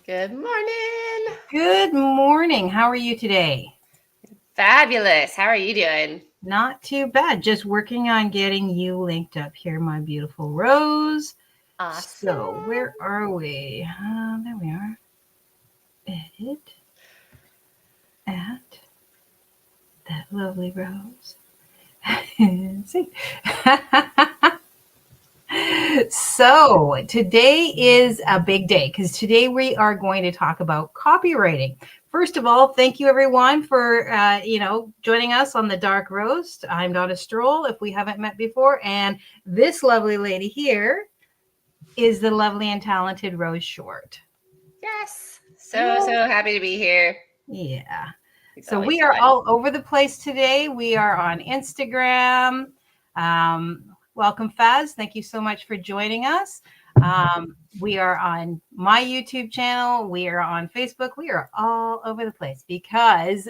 Good morning. Good morning. How are you today? Fabulous. How are you doing? Not too bad. Just working on getting you linked up here, my beautiful Rose. Awesome. So where are we? There we are. Edit. At that lovely Rose. See? So today is a big day because today we are going to talk about copywriting. First of all, thank you everyone for joining us on the Dark Roast. I'm Donna Stroll, if we haven't met before, and this lovely lady here is the lovely and talented Rose Short. Yes. So happy to be here. Yeah. It's So always we are fun. all over the place today. We are on Instagram. Welcome, Faz. Thank you so much for joining us. We are on my YouTube channel. We are on Facebook. We are all over the place because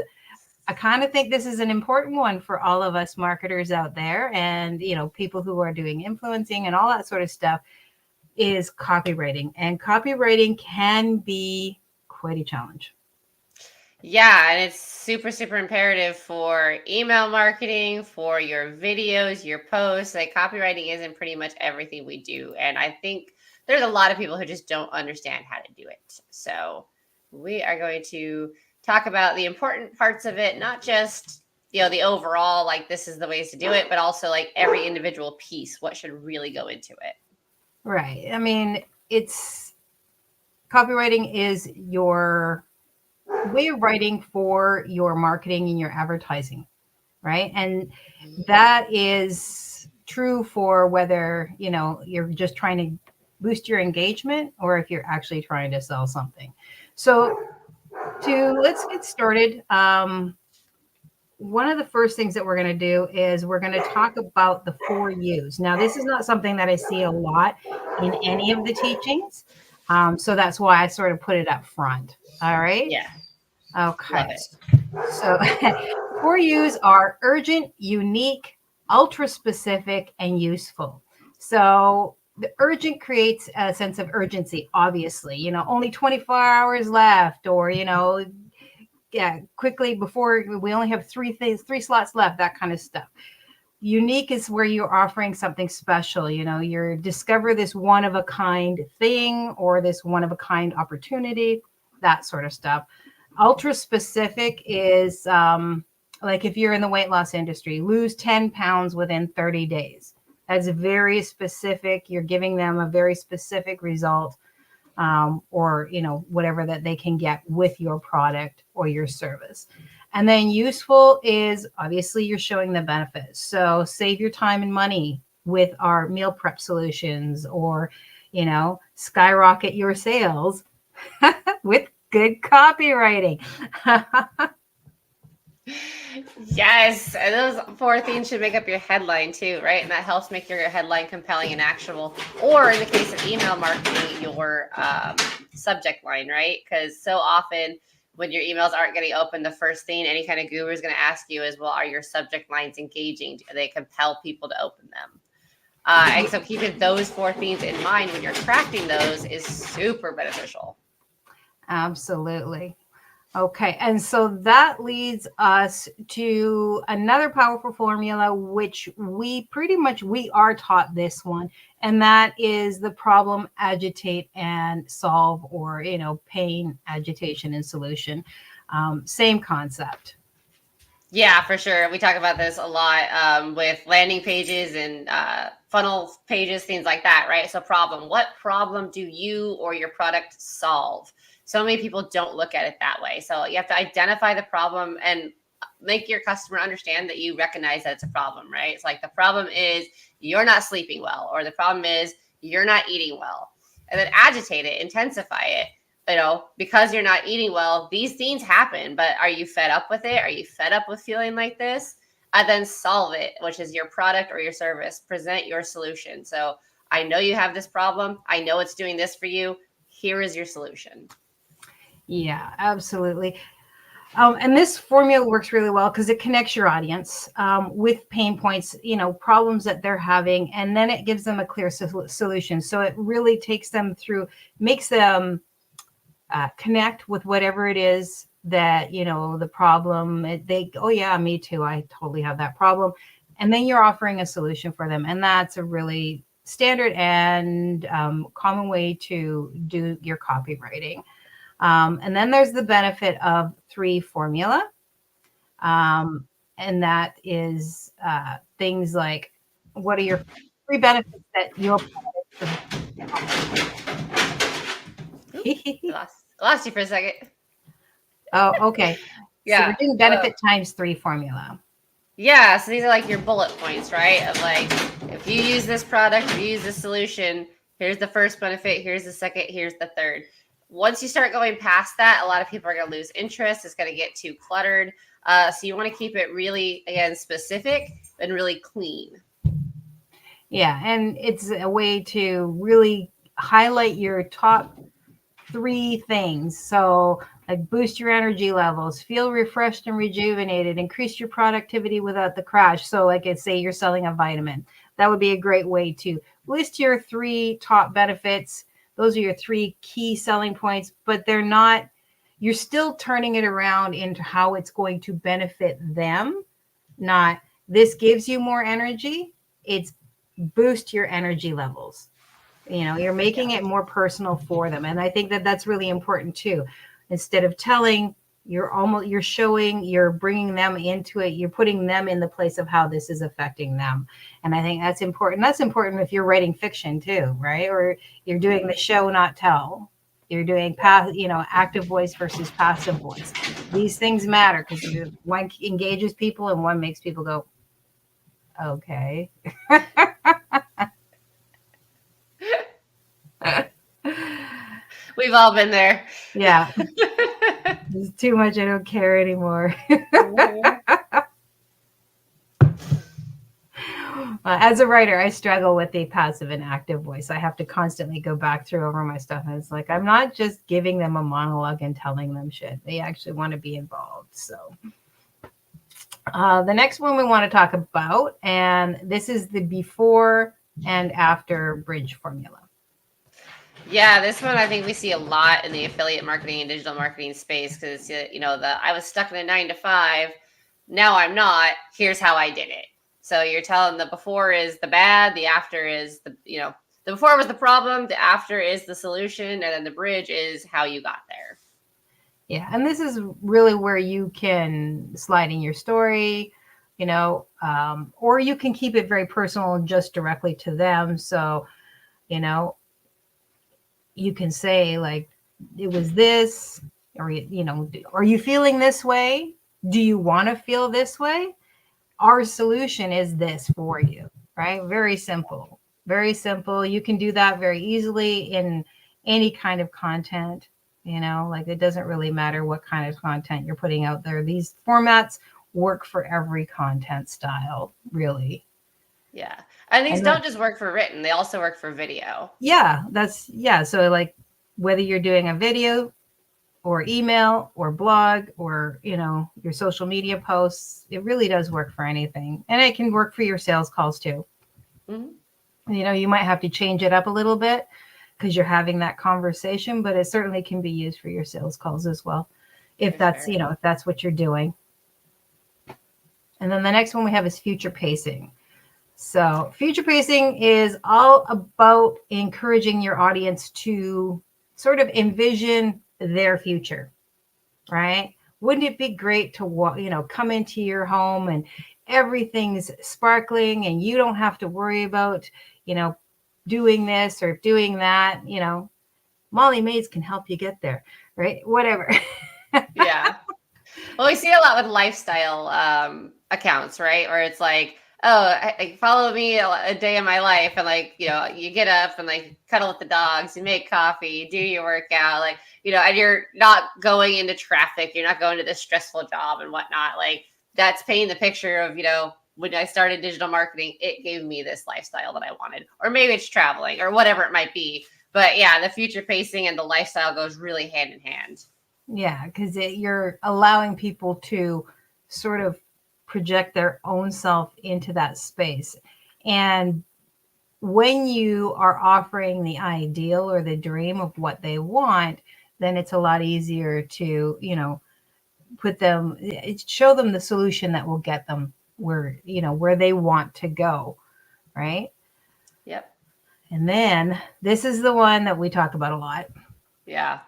I kind of think this is an important one for all of us marketers out there and, people who are doing influencing and all that sort of stuff is copywriting. And copywriting can be quite a challenge. Yeah, and it's super, super imperative for email marketing, for your videos, your posts. Like copywriting is in pretty much everything we do. And I think there's a lot of people who just don't understand how to do it. So we are going to talk about the important parts of it, not just the overall, like this is the ways to do it, but also like every individual piece, what should really go into it. Right. I mean, copywriting is your way of writing for your marketing and your advertising, right? And that is true for whether, you're just trying to boost your engagement or if you're actually trying to sell something. So let's get started. One of the first things that we're going to do is we're going to talk about the 4 U's. Now, this is not something that I see a lot in any of the teachings. So that's why I sort of put it up front. All right. Yeah. Okay. Love it. So 4 U's are urgent, unique, ultra specific, and useful. So the urgent creates a sense of urgency, obviously, only 24 hours left, or, quickly before we only have 3 slots left, that kind of stuff. Unique is where you're offering something special, you're discover this one of a kind thing or this one of a kind opportunity, that sort of stuff. Ultra specific is like if you're in the weight loss industry, lose 10 pounds within 30 days. That's very specific. You're giving them a very specific result, or whatever that they can get with your product or your service. And then useful is obviously you're showing the benefits. So save your time and money with our meal prep solutions, or skyrocket your sales with good copywriting. Yes, and those 4 things should make up your headline too, right? And that helps make your headline compelling and actionable. Or in the case of email marketing, your subject line, right? Because so often when your emails aren't getting opened, the first thing any kind of guru is going to ask you is, well, are your subject lines engaging? Do they compel people to open them? And so keeping those 4 things in mind when you're crafting those is super beneficial. Absolutely. Okay, and so that leads us to another powerful formula, which we are taught this one, and that is the problem, agitate, and solve, or, pain, agitation, and solution. Same concept. Yeah, for sure. We talk about this a lot with landing pages and funnel pages, things like that, right? So problem, what problem do you or your product solve? So many people don't look at it that way. So you have to identify the problem and make your customer understand that you recognize that it's a problem, right? It's like the problem is you're not sleeping well, or the problem is you're not eating well. And then agitate it, intensify it. Because you're not eating well, these things happen, but are you fed up with it? Are you fed up with feeling like this? And then solve it, which is your product or your service. Present your solution. So I know you have this problem. I know it's doing this for you. Here is your solution. Yeah, absolutely. And this formula works really well because it connects your audience with pain points, problems that they're having, and then it gives them a clear solution. So it really takes them through, makes them connect with whatever it is that, you know, the problem. Oh yeah, me too. I totally have that problem. And then you're offering a solution for them. And that's a really standard and common way to do your copywriting. And then there's the benefit of 3 formula. And that is things like, what are your 3 benefits that your Lost you for a second. Oh, okay. Yeah. So we're doing benefit times 3 formula. Yeah, so these are like your bullet points, right? Of like, if you use this product, if you use this solution, here's the first benefit, here's the second, here's the third. Once you start going past that, a lot of people are going to lose interest. It's going to get too cluttered. So you want to keep it really, again, specific and really clean. Yeah, and it's a way to really highlight your top 3 things. So like boost your energy levels, feel refreshed and rejuvenated, increase your productivity without the crash. So like I say, you're selling a vitamin. That would be a great way to list your 3 top benefits. Those are your 3 key selling points, but they're not, you're still turning it around into how it's going to benefit them. Not this gives you more energy. It's boost your energy levels. You know, you're making it more personal for them. And I think that that's really important too. Instead of telling, you're showing, you're bringing them into it. You're putting them in the place of how this is affecting them. And I think that's important. That's important if you're writing fiction too, right? Or you're doing the show, not tell. You're doing active voice versus passive voice. These things matter because one engages people and one makes people go, okay. We've all been there. Yeah. It's too much. I don't care anymore. As a writer, I struggle with the passive and active voice. I have to constantly go back through over my stuff. And it's like, I'm not just giving them a monologue and telling them shit. They actually want to be involved. So the next one we want to talk about, and this is the before and after bridge formula. Yeah, this one I think we see a lot in the affiliate marketing and digital marketing space because, I was stuck in a 9 to 5. Now I'm not. Here's how I did it. So you're telling the before is the bad, the after is the before was the problem, the after is the solution, and then the bridge is how you got there. Yeah, and this is really where you can slide in your story, or you can keep it very personal and just directly to them. So, you can say like, it was this, or, are you feeling this way? Do you want to feel this way? Our solution is this for you, right? Very simple, very simple. You can do that very easily in any kind of content, like it doesn't really matter what kind of content you're putting out there. These formats work for every content style, really. Yeah. And these don't just work for written, they also work for video. Yeah, so like whether you're doing a video or email or blog or, your social media posts, it really does work for anything. And it can work for your sales calls too. Mm-hmm. You might have to change it up a little bit because you're having that conversation, but it certainly can be used for your sales calls as well. If that's what you're doing. And then the next one we have is future pacing. So future pacing is all about encouraging your audience to sort of envision their future, right? Wouldn't it be great to, come into your home and everything's sparkling and you don't have to worry about, doing this or doing that, Molly Mays can help you get there, right? Whatever. Yeah. Well, we see a lot with lifestyle accounts, right? Where it's like, follow me a day in my life. And you get up and cuddle with the dogs, you make coffee, you do your workout, and you're not going into traffic. You're not going to this stressful job and whatnot. That's painting the picture of, when I started digital marketing, it gave me this lifestyle that I wanted, or maybe it's traveling or whatever it might be. But yeah, the future pacing and the lifestyle goes really hand in hand. Yeah, because you're allowing people to sort of project their own self into that space. And when you are offering the ideal or the dream of what they want, then it's a lot easier to, show them the solution that will get them where they want to go. Right. Yep. And then this is the one that we talk about a lot. Yeah.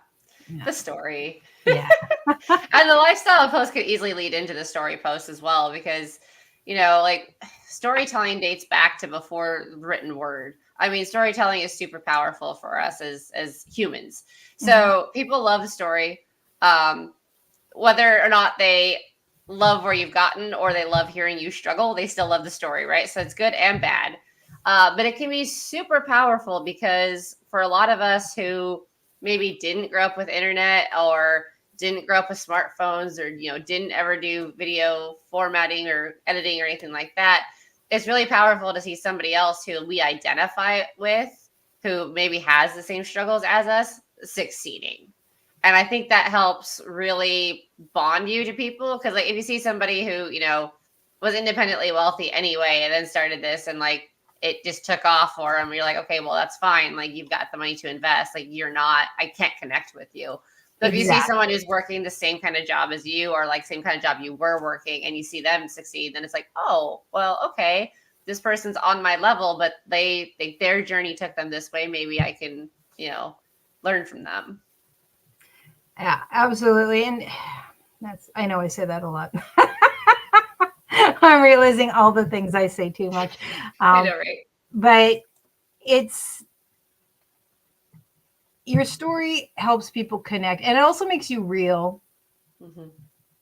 Yeah. The story. Yeah. And the lifestyle post could easily lead into the story post as well, because, like storytelling dates back to before written word. I mean, storytelling is super powerful for us as humans. So people love the story, whether or not they love where you've gotten or they love hearing you struggle, they still love the story, right? So it's good and bad. But it can be super powerful because for a lot of us who maybe didn't grow up with internet or didn't grow up with smartphones or, didn't ever do video formatting or editing or anything like that, it's really powerful to see somebody else who we identify with, who maybe has the same struggles as us, succeeding. And I think that helps really bond you to people. Because like if you see somebody who, was independently wealthy anyway and then started this and like it just took off for them, you're like, okay, well, that's fine. Like you've got the money to invest. Like I can't connect with you. But if you see someone who's working the same kind of job as you or like same kind of job you were working and you see them succeed, then it's like, oh, well, okay, this person's on my level, but their journey took them this way. Maybe I can, learn from them. Yeah, absolutely. And I know I say that a lot. I'm realizing all the things I say too much. I know, right? But your story helps people connect, and it also makes you real.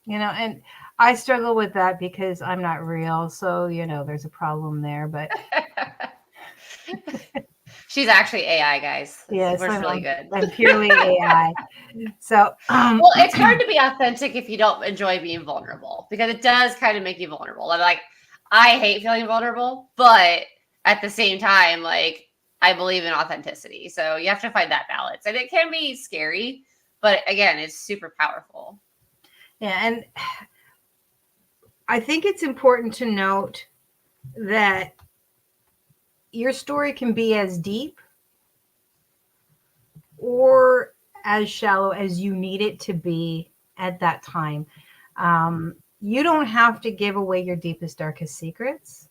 And I struggle with that because I'm not real. So, there's a problem there, but she's actually AI, guys. Yes, We're really good. I'm purely AI. So, well, it's hard to be authentic if you don't enjoy being vulnerable, because it does kind of make you vulnerable. Like, I hate feeling vulnerable, but at the same time, like, I believe in authenticity. So you have to find that balance, and it can be scary, but again, it's super powerful. Yeah, and I think it's important to note that your story can be as deep or as shallow as you need it to be at that time. You don't have to give away your deepest, darkest secrets.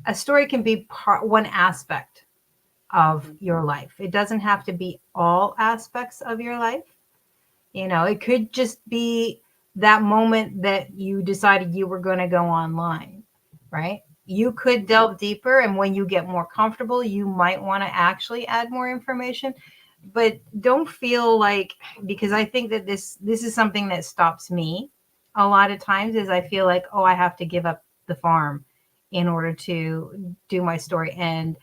A story can be one aspect of your life. It doesn't have to be all aspects of your life. It could just be that moment that you decided you were going to go online, right? You could delve deeper, and when you get more comfortable, you might want to actually add more information. But don't feel like, because I think that this is something that stops me a lot of times, is I feel like, oh, I have to give up the farm in order to do my story. And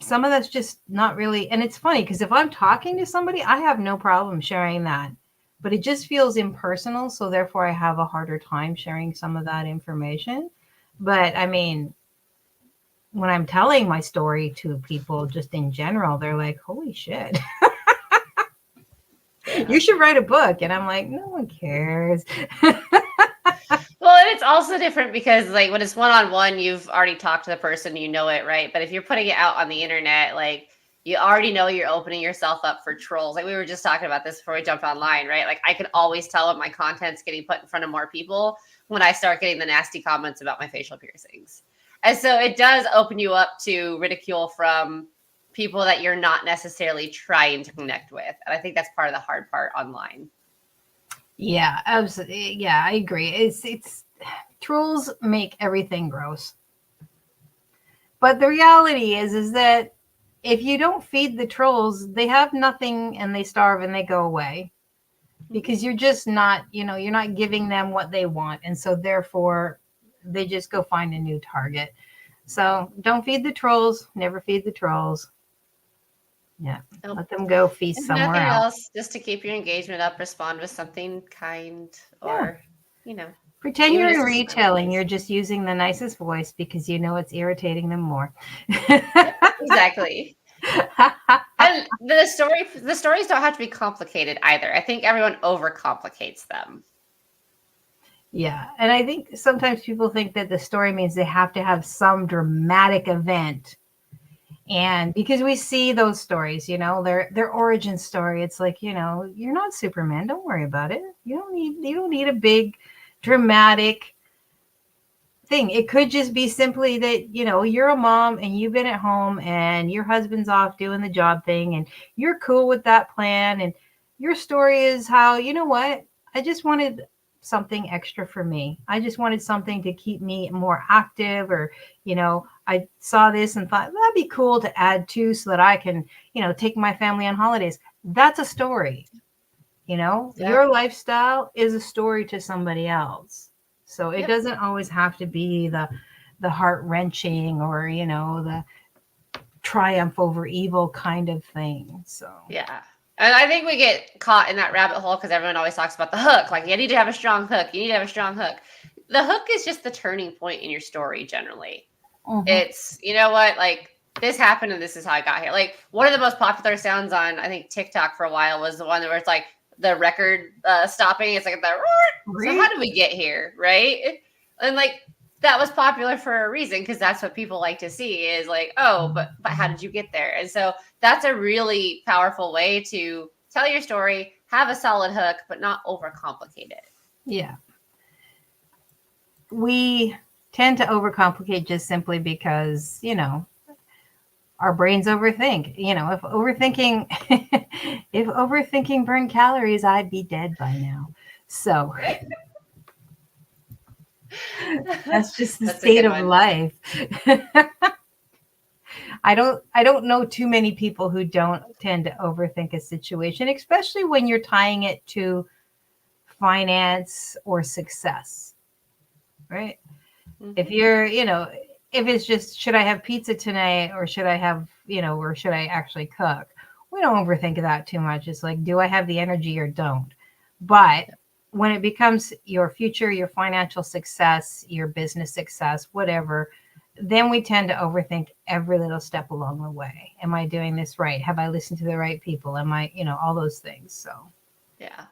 some of that's just not really. And it's funny because if I'm talking to somebody, I have no problem sharing that, but it just feels impersonal. So therefore I have a harder time sharing some of that information. But I mean, when I'm telling my story to people just in general, they're like, holy shit. You should write a book. And I'm like, no one cares. Well, and it's also different because like when it's one-on-one, you've already talked to the person, it, right? But if you're putting it out on the internet, like you already know you're opening yourself up for trolls. Like we were just talking about this before we jumped online, right? Like I can always tell when my content's getting put in front of more people when I start getting the nasty comments about my facial piercings. And so it does open you up to ridicule from people that you're not necessarily trying to connect with. And I think that's part of the hard part online. Yeah, absolutely. Yeah, I agree. It's trolls make everything gross. But the reality is that if you don't feed the trolls, they have nothing and they starve and they go away. Because you're just not, you're not giving them what they want. And so therefore they just go find a new target. So don't feed the trolls, never feed the trolls. Yeah. Nope. Let them go feast If somewhere nothing else. Just to keep your engagement up, respond with something kind or, Pretend you're in retailing. You're just using the nicest voice because it's irritating them more. Exactly. And the stories don't have to be complicated either. I think everyone overcomplicates them. Yeah. And I think sometimes people think that the story means they have to have some dramatic event. And because we see those stories, you know, their origin story, it's like, you know, you're not Superman. Don't worry about it. You don't need a big dramatic thing. It could just be simply that, you know, you're a mom and you've been at home and your husband's off doing the job thing and you're cool with that plan. And your story is how, you know what, I just wanted something extra for me. I just wanted something to keep me more active, or, you know, I saw this and thought that'd be cool to add to so that I can, you know, take my family on holidays. That's a story. You know, your lifestyle is a story to somebody else. So it doesn't always have to be the heart wrenching or, you know, the triumph over evil kind of thing. So yeah. And I think we get caught in that rabbit hole because everyone always talks about the hook. Like, you need to have a strong hook. You need to have a strong hook. The hook is just the turning point in your story generally. It's, you know what, like, this happened and this is how I got here. Like, one of the most popular sounds on, I think, TikTok for a while was the one where it's like the record stopping. It's like the, so how did we get here, right? And like, that was popular for a reason, because that's what people like to see is like, oh, but how did you get there? And so that's a really powerful way to tell your story, have a solid hook, but not overcomplicate it. Yeah. We tend to overcomplicate just simply because, you know, our brains overthink. You know, if overthinking burned calories, I'd be dead by now. So that's just the state of life. I don't know too many people who don't tend to overthink a situation, especially when you're tying it to finance or success, right? If you're, you know, if it's just, should I have pizza tonight, or should I have, you know, or should I actually cook? We don't overthink that too much. It's like, do I have the energy or don't? But when it becomes your future, your financial success, your business success, whatever, then we tend to overthink every little step along the way. Am I doing this right? Have I listened to the right people? Am I, you know, all those things. So, yeah.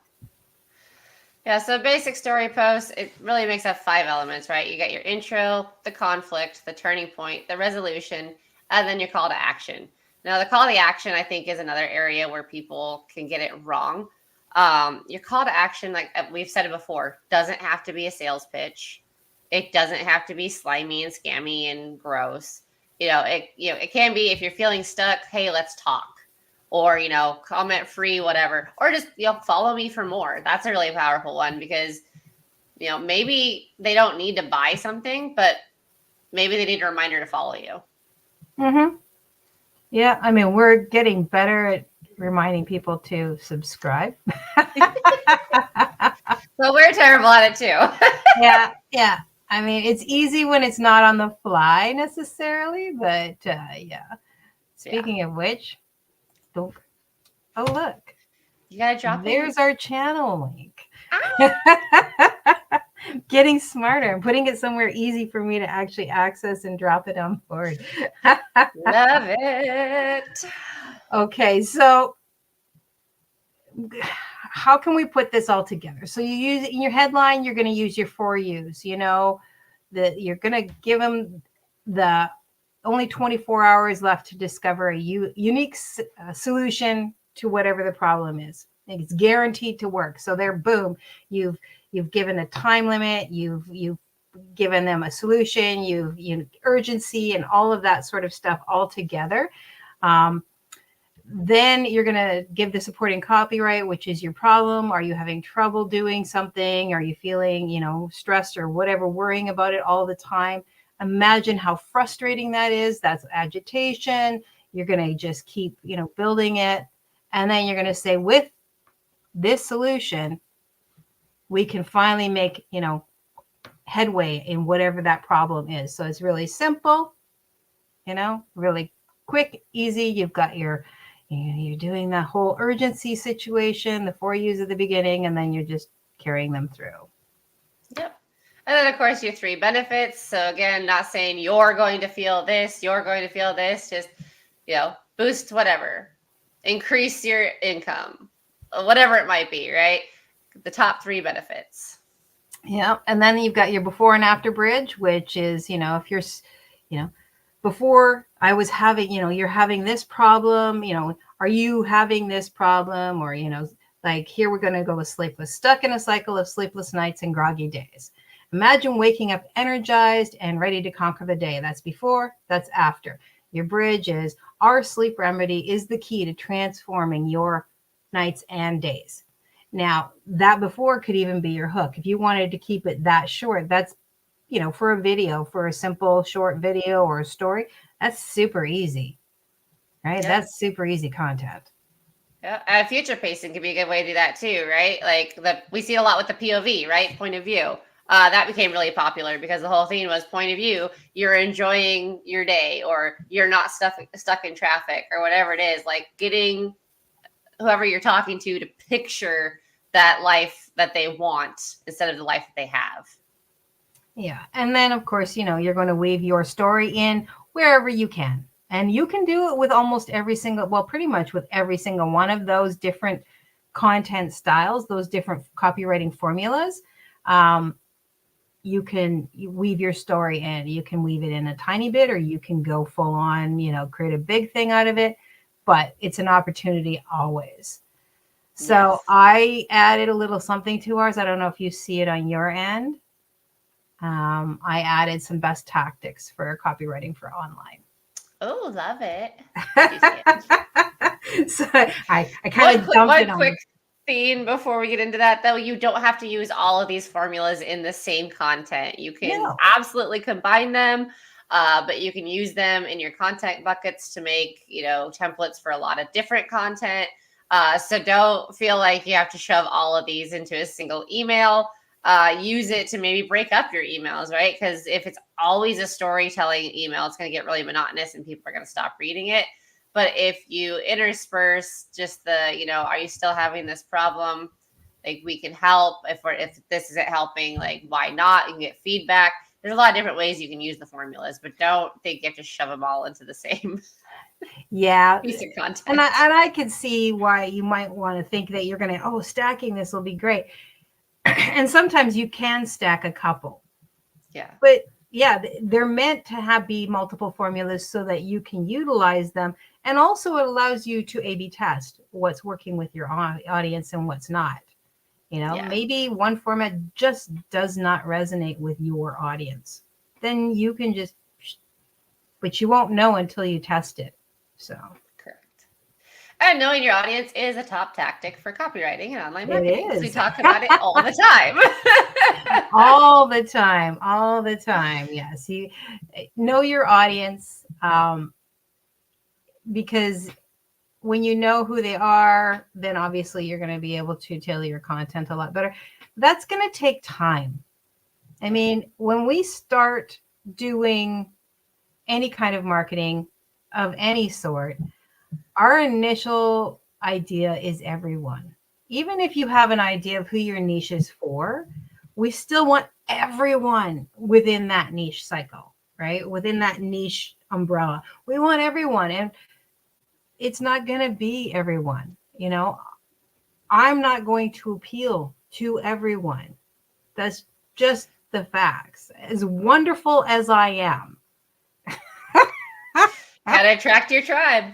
Yeah, so basic story post, it really makes up 5 elements, right? You got your intro, the conflict, the turning point, the resolution, and then your call to action. Now, the call to action, I think, is another area where people can get it wrong. Your call to action, like we've said it before, doesn't have to be a sales pitch. It doesn't have to be slimy and scammy and gross. It can be, if you're feeling stuck, hey, let's talk. Or, you know, comment free, whatever. Or just, you know, follow me for more. That's a really powerful one, because, you know, maybe they don't need to buy something, but maybe they need a reminder to follow you. Yeah, I mean, we're getting better at reminding people to subscribe. So we're terrible at it too. Yeah. I mean, it's easy when it's not on the fly necessarily, but yeah. Speaking of which, oh, look. You gotta drop There's our channel link. Getting smarter and putting it somewhere easy for me to actually access and drop it on board. Love it. Okay, so how can we put this all together? So you use in your headline, you're going to use your 4 U's, you know, that you're going to give them the only 24 hours left to discover a unique solution to whatever the problem is. It's guaranteed to work. So there, boom, you've given a time limit, you've given them a solution, you've urgency and all of that sort of stuff all together. Then you're going to give the supporting copyright, which is your problem. Are you having trouble doing something? Are you feeling, you know, stressed or whatever, worrying about it all the time? Imagine how frustrating that is. That's agitation. You're going to just keep, you know, building it. And then you're going to say, with this solution, we can finally make, you know, headway in whatever that problem is. So it's really simple, you know, really quick, easy. You've got your, you're doing that whole urgency situation, the 4 U's at the beginning, and then you're just carrying them through. Yep. And then, of course, your 3 benefits. So again, not saying you're going to feel this, you're going to feel this, just, you know, boost whatever, increase your income, whatever it might be, right? The top 3 benefits. Yeah. And then you've got your before and after bridge, which is, you know, if you're, you know, before I was having, you're having this problem, are you having this problem? Or, like here we're going to go with sleepless, stuck in a cycle of sleepless nights and groggy days. Imagine waking up energized and ready to conquer the day. That's before, that's after. Your bridge is our sleep remedy is the key to transforming your nights and days. Now, that before could even be your hook. If you wanted to keep it that short, that's, for a video, for a simple short video or a story, that's super easy, right? Yep. That's super easy content. Yeah, future pacing could be a good way to do that too, right? Like we see a lot with the POV, right? Point of view. That became really popular because the whole thing was point of view. You're enjoying your day, or you're not stuck in traffic, or whatever it is. Like getting whoever you're talking to picture that life that they want instead of the life that they have. Yeah. And then, of course, you're going to weave your story in wherever you can. And you can do it with almost pretty much with every single one of those different content styles, those different copywriting formulas. You can weave your story in. You can weave it in a tiny bit, or you can go full on, create a big thing out of it. But it's an opportunity always. So yes. I added a little something to ours. I don't know if you see it on your end. I added some best tactics for copywriting for online. Oh, love it. So I kind of dumped it on. One quick thing before we get into that, though, you don't have to use all of these formulas in the same content. You can absolutely combine them, but you can use them in your content buckets to make, templates for a lot of different content. So don't feel like you have to shove all of these into a single email. Use it to maybe break up your emails, right? Because if it's always a storytelling email, it's going to get really monotonous and people are going to stop reading it. But if you intersperse just the, are you still having this problem? Like, we can help. If this isn't helping, like, why not? You can get feedback. There's a lot of different ways you can use the formulas, but don't think you have to shove them all into the same piece of content. And I can see why you might want to think that you're going to, stacking this will be great. And sometimes you can stack a couple. Yeah. But yeah, they're meant to be multiple formulas so that you can utilize them. And also it allows you to A/B test what's working with your audience and what's not. Maybe one format just does not resonate with your audience. Then you can but you won't know until you test it. So. And knowing your audience is a top tactic for copywriting and online marketing. It is. We talk about it all the time. all the time. Yes. You know your audience, because when you know who they are, then obviously you're going to be able to tailor your content a lot better. That's going to take time. I mean, when we start doing any kind of marketing of any sort, our initial idea is everyone. Even if you have an idea of who your niche is for, we still want everyone within that niche cycle, right? Within that niche umbrella. We want everyone. And it's not going to be everyone. I'm not going to appeal to everyone. That's just the facts. As wonderful as I am. Gotta attract your tribe.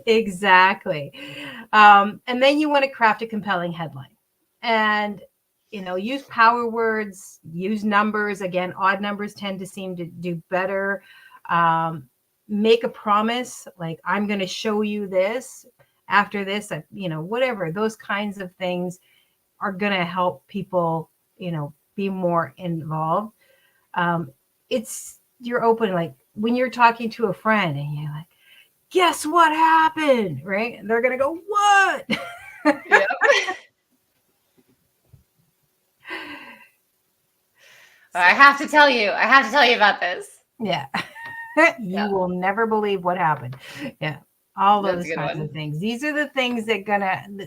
Exactly. And then you want to craft a compelling headline and, use power words, use numbers. Again, odd numbers tend to seem to do better. Make a promise, like, I'm going to show you this after this, whatever. Those kinds of things are going to help people, be more involved. You're open, like when you're talking to a friend and you're like, guess what happened, right? And they're going to go, what? Yep. I have to tell you about this. Yeah. You will never believe what happened. Yeah. All those kinds of things. These are the things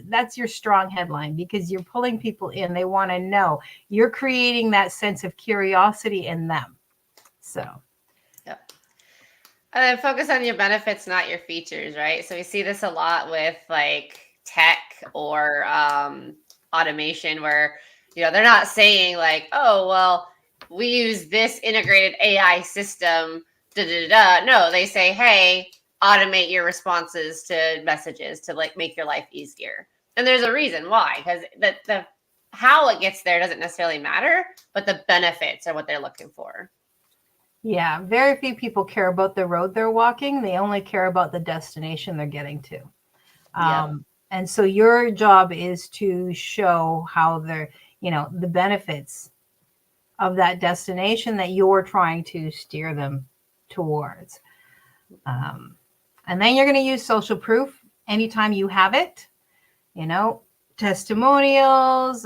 that's your strong headline, because you're pulling people in. They want to know. You're creating that sense of curiosity in them. So. Yep. And then focus on your benefits, not your features, right? So we see this a lot with like tech or automation where, they're not saying like, oh, well, we use this integrated AI system da da da. No, they say, hey, automate your responses to messages to like make your life easier. And there's a reason why, because the how it gets there doesn't necessarily matter, but the benefits are what they're looking for. Yeah, very few people care about the road they're walking. They only care about the destination they're getting to. Yep. And so your job is to show how they're, the benefits of that destination that you're trying to steer them towards. And then you're going to use social proof anytime you have it, testimonials,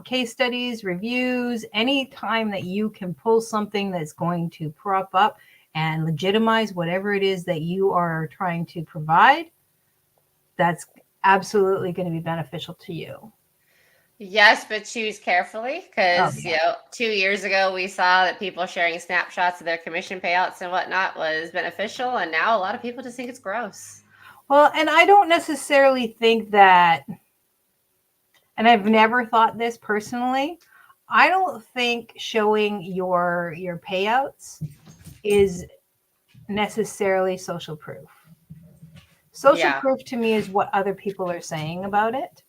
case studies, reviews, anytime that you can pull something that's going to prop up and legitimize whatever it is that you are trying to provide, that's absolutely going to be beneficial to you. Yes, but choose carefully because, 2 years ago we saw that people sharing snapshots of their commission payouts and whatnot was beneficial. And now a lot of people just think it's gross. Well, and I don't necessarily think that, and I've never thought this personally, I don't think showing your payouts is necessarily social proof. Social proof to me is what other people are saying about it.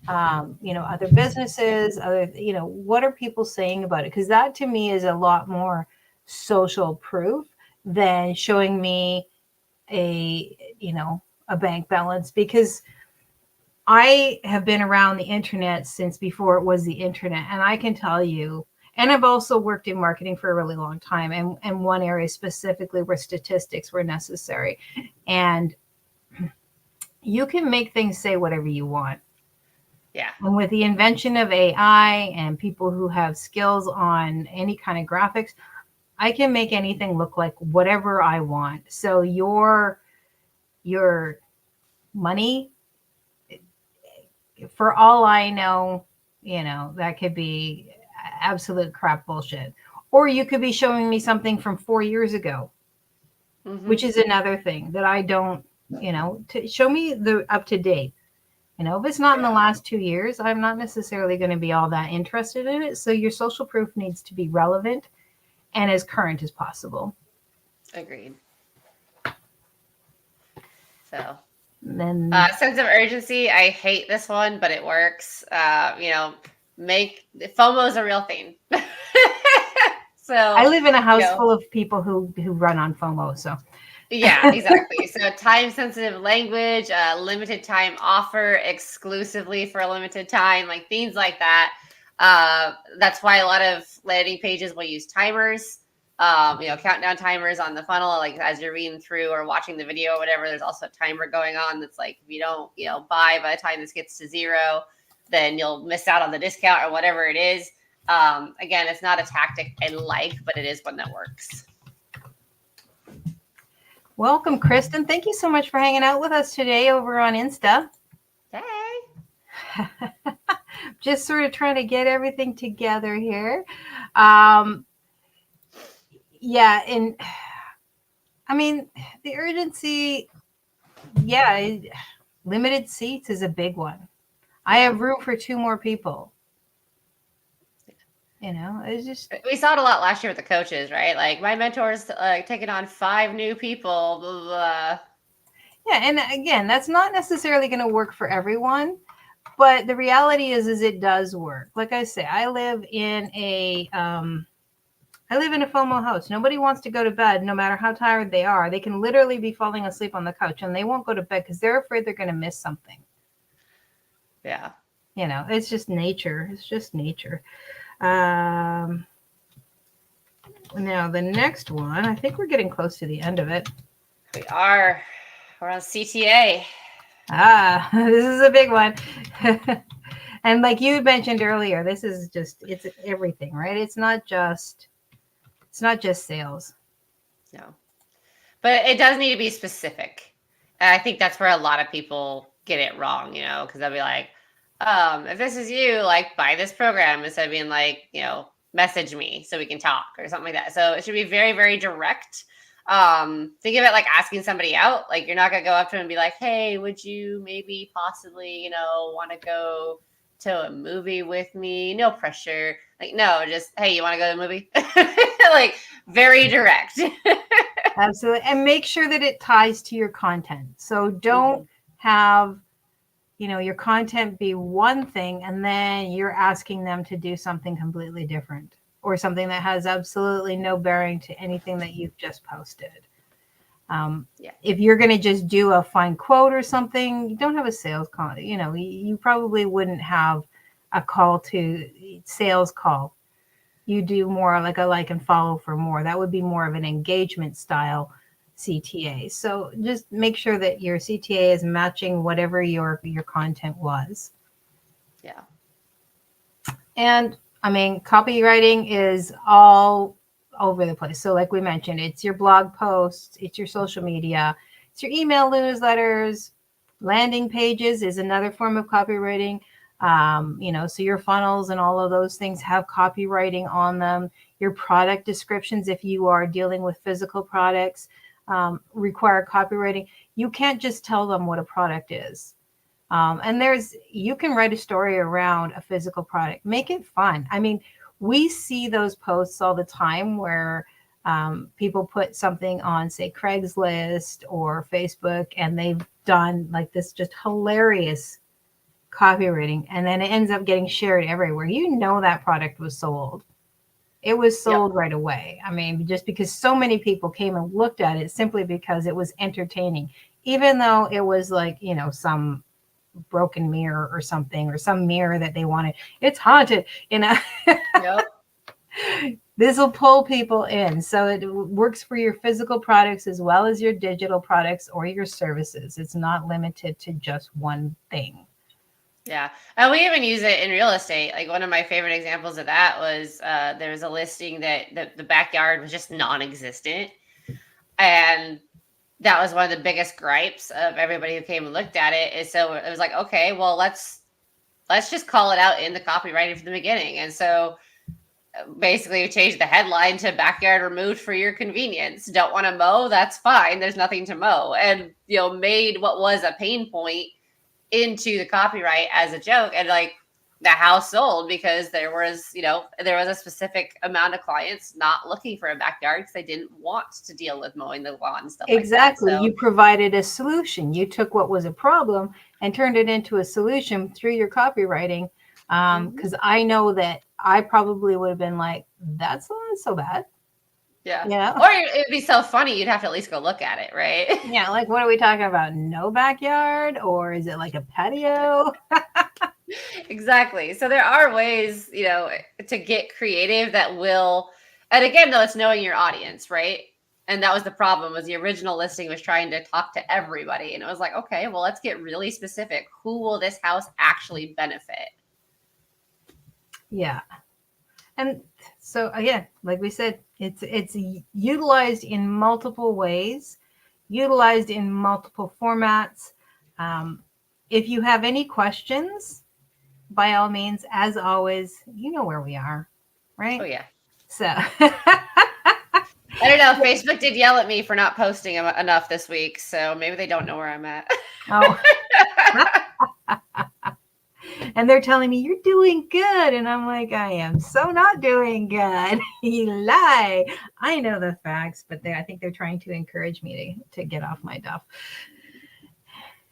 Other businesses, what are people saying about it? Because that to me is a lot more social proof than showing me a bank balance, because I have been around the internet since before it was the internet. And I can tell you, and I've also worked in marketing for a really long time, and one area specifically where statistics were necessary. And you can make things say whatever you want. Yeah. And with the invention of AI and people who have skills on any kind of graphics, I can make anything look like whatever I want. So your money, for all I know, that could be absolute crap bullshit. Or you could be showing me something from 4 years ago, which is another thing that I don't, to show me the up to date. If it's not in the last 2 years, I'm not necessarily going to be all that interested in it. So your social proof needs to be relevant and as current as possible. Agreed. So then sense of urgency. I hate this one, but it works. Make FOMO is a real thing. So I live in a house full of people who run on FOMO. So yeah, exactly. So time sensitive language, limited time offer exclusively for a limited time, like things like that. That's why a lot of landing pages will use timers, countdown timers on the funnel, like as you're reading through or watching the video or whatever, there's also a timer going on. That's like, if you don't, buy by the time this gets to 0, then you'll miss out on the discount or whatever it is. Again, it's not a tactic I like, but it is one that works. Welcome, Kristen. Thank you so much for hanging out with us today over on Insta. Hey. Just sort of trying to get everything together here. Yeah, and I mean, the urgency, limited seats is a big one. I have room for 2 more people. It's just, we saw it a lot last year with the coaches, right? Like my mentors taking on 5 new people, blah, blah, blah. Yeah, and again, that's not necessarily going to work for everyone, but the reality is it does work. Like I say, I live in a FOMO house. Nobody wants to go to bed, no matter how tired they are. They can literally be falling asleep on the couch, and they won't go to bed because they're afraid they're going to miss something. Yeah. It's just nature. It's just nature. Now the next one, I think we're getting close to the end of it. We are. We're on CTA. This is a big one. And like you mentioned earlier, this is it's everything, right? It's not just sales. No. But it does need to be specific. And I think that's where a lot of people get it wrong, because they'll be like, if this is you, like, buy this program, instead of being like, message me so we can talk or something like that. So it should be very, very direct. Think of it like asking somebody out. Like, you're not going to go up to them and be like, hey, would you maybe possibly, want to go to a movie with me? No pressure. Like, no, just, hey, you want to go to the movie? Like, Very direct. Absolutely. And make sure that it ties to your content. So don't Mhm. have, your content be one thing and then you're asking them to do something completely different or something that has absolutely no bearing to anything that you've just posted. Yeah. If you're going to just do a fine quote or something, you don't have a sales call. You probably wouldn't have a call to sales call. You do more like a like and follow for more. That would be more of an engagement style CTA. So just make sure that your CTA is matching whatever your content was. Yeah. And I mean, copywriting is all over the place. So like we mentioned, it's your blog posts, it's your social media, it's your email newsletters, landing pages is another form of copywriting. So your funnels and all of those things have copywriting on them. Your product descriptions, if you are dealing with physical products, require copywriting. You can't just tell them what a product is. And you can write a story around a physical product, make it fun. I mean, we see those posts all the time where people put something on, say, Craigslist or Facebook, and they've done like this just hilarious copywriting, and then it ends up getting shared everywhere. That product was sold. It was sold right away. I mean, just because so many people came and looked at it simply because it was entertaining, even though it was like, some broken mirror or something, or some mirror that they wanted. It's haunted, Yep. This will pull people in. So it works for your physical products as well as your digital products or your services. It's not limited to just one thing. Yeah. And we even use it in real estate. Like one of my favorite examples of that was there was a listing that the backyard was just non-existent. And that was one of the biggest gripes of everybody who came and looked at it. And so it was like, okay, well, let's just call it out in the copywriting from the beginning. And so basically we changed the headline to backyard removed for your convenience. Don't want to mow? That's fine. There's nothing to mow. And, made what was a pain point into the copyright as a joke. And like the house sold because there was a specific amount of clients not looking for a backyard because they didn't want to deal with mowing the lawn and stuff Exactly. like that. So, you provided a solution. You took what was a problem and turned it into a solution through your copywriting. Because I know that I probably would have been like, that's not so bad. yeah. Or it'd be so funny, you'd have to at least go look at it, right? Yeah. Like, what are we talking about? No backyard? Or is it like a patio? Exactly. So there are ways, to get creative that will, and again, though, it's knowing your audience, right? And that was the problem, was the original listing was trying to talk to everybody. And it was like, okay, well, let's get really specific. Who will this house actually benefit? Yeah. And so again, like we said, it's utilized in multiple ways, utilized in multiple formats. If you have any questions, by all means, as always, you know where we are, right? Oh, yeah. So I don't know. Facebook did yell at me for not posting enough this week, so maybe they don't know where I'm at. Oh. And they're telling me you're doing good, and I'm like, I am so not doing good. You lie. I know the facts, but I think they're trying to encourage me to get off my duff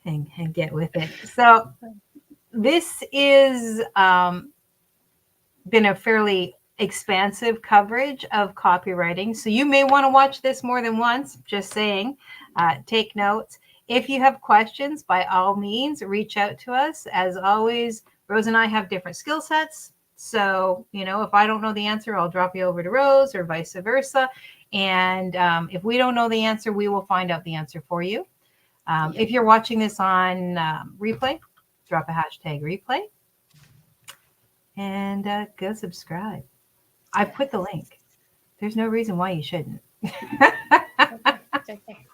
and get with it. So this is been a fairly expansive coverage of copywriting. So you may want to watch this more than once, just saying. Take notes. If you have questions, by all means, reach out to us. As always, Rose and I have different skill sets. So, if I don't know the answer, I'll drop you over to Rose or vice versa. And if we don't know the answer, we will find out the answer for you. If you're watching this on replay, drop a hashtag replay and go subscribe. I put the link. There's no reason why you shouldn't. Okay.